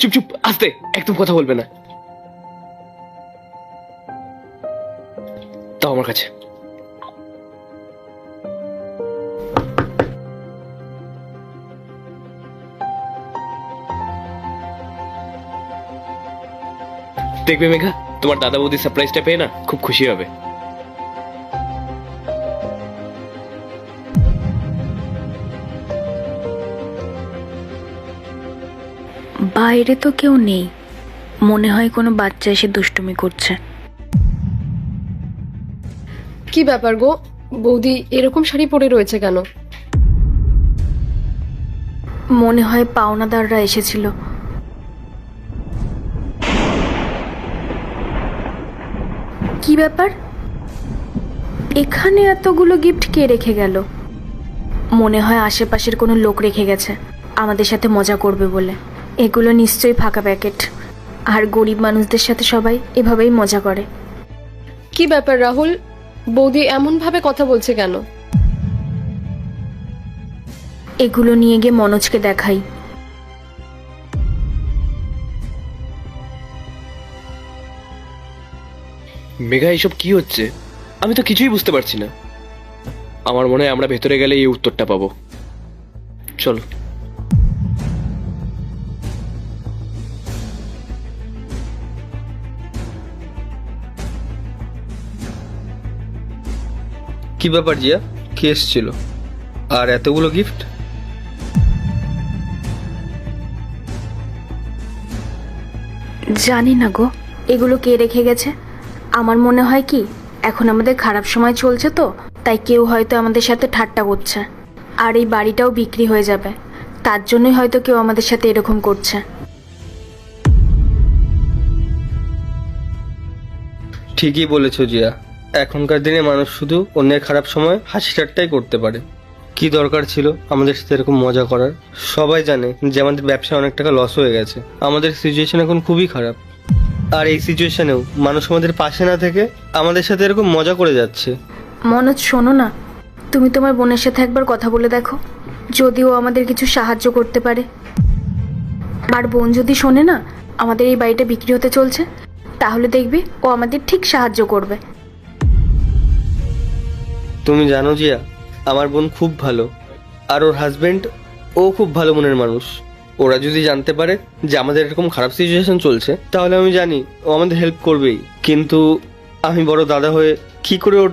চুপ চুপ, আস্তে, একদম কথা বলবে না। দাও আমার কাছে। দেখবে মেঘা, তোমার দাদা বৌদি সারপ্রাইজটা পেয়ে না খুব খুশি হবে। বাইরে তো কেউ নেই, মনে হয় কোনো বাচ্চা এসে দুষ্টুমি করছে। কি ব্যাপার গো, বৌদি এরকম শাড়ি পরে রয়েছে কেন? মনে হয় পাওনাদাররা এসেছিল। কি ব্যাপার, এখানে এতগুলো গিফট কে রেখে গেল? মনে হয় আশেপাশের কোনো লোক রেখে গেছে আমাদের সাথে মজা করবে বলে। এগুলো নিশ্চয়ই ফাঁকা প্যাকেট, আর গরিব মানুষদের সাথে সবাই এভাবেই মজা করে। কি ব্যাপার রাহুল, বৌদি এমন ভাবে কথা বলছে কেন? এগুলো নিয়ে গিয়ে মনোজকে দেখাই। মেঘা, এসব কি হচ্ছে? আমি তো কিছুই বুঝতে পারছি না। আমার মনে হয় আমরা ভেতরে গেলে এই উত্তরটা পাবো। চলো। কি ব্যাপার জিয়া, কে এসেছিল আর এতগুলো গিফট? জানি না গো, এগুলো কে রেখে গেছে। আমার মনে হয় কি, এখন আমাদের খারাপ সময় চলছে তো, তাই কেউ হয়তো আমাদের সাথে ঠাট্টা করছে। আর এই বাড়িটাও বিক্রি হয়ে যাবে, তার জন্যই হয়তো কেউ আমাদের সাথে এরকম করছে। ঠিকই বলেছো জিয়া, এখনকার দিনে মানুষ শুধু অন্যের খারাপ সময় হাসি ঠাট্টাই করতে পারে। কি দরকার ছিল আমাদের সাথে এরকম মজা করার? সবাই জানে যে আমাদের ব্যবসায় অনেক টাকা লস হয়ে গেছে, আমাদের সিচুয়েশন এখন খুবই খারাপ। আর এই সিচুয়েশনেও মানুষ আমাদের পাশে না থেকে আমাদের সাথে এরকম মজা করে যাচ্ছে। মনোজ, শোনো না, তুমি তোমার বোনের সাথে একবার কথা বলে দেখো, যদিও আমাদের কিছু সাহায্য করতে পারে। আর বোন যদি শোনে না আমাদের এই বাড়িটা বিক্রি হতে চলছে, তাহলে দেখবে ও আমাদের ঠিক সাহায্য করবে। তুমি জানো জিয়া, আমার বোন খুব ভালো, আর ওর হাজবেন্ড ও খুব ভালো মনের মানুষ। ওরা যদি জানতে পারে যে আমাদের এরকম খারাপ সিচুয়েশন চলছে, তাহলে আমি জানি ও আমাদের হেল্প করবেই। কিন্তু আমি বড় দাদা হয়ে কি করে ওর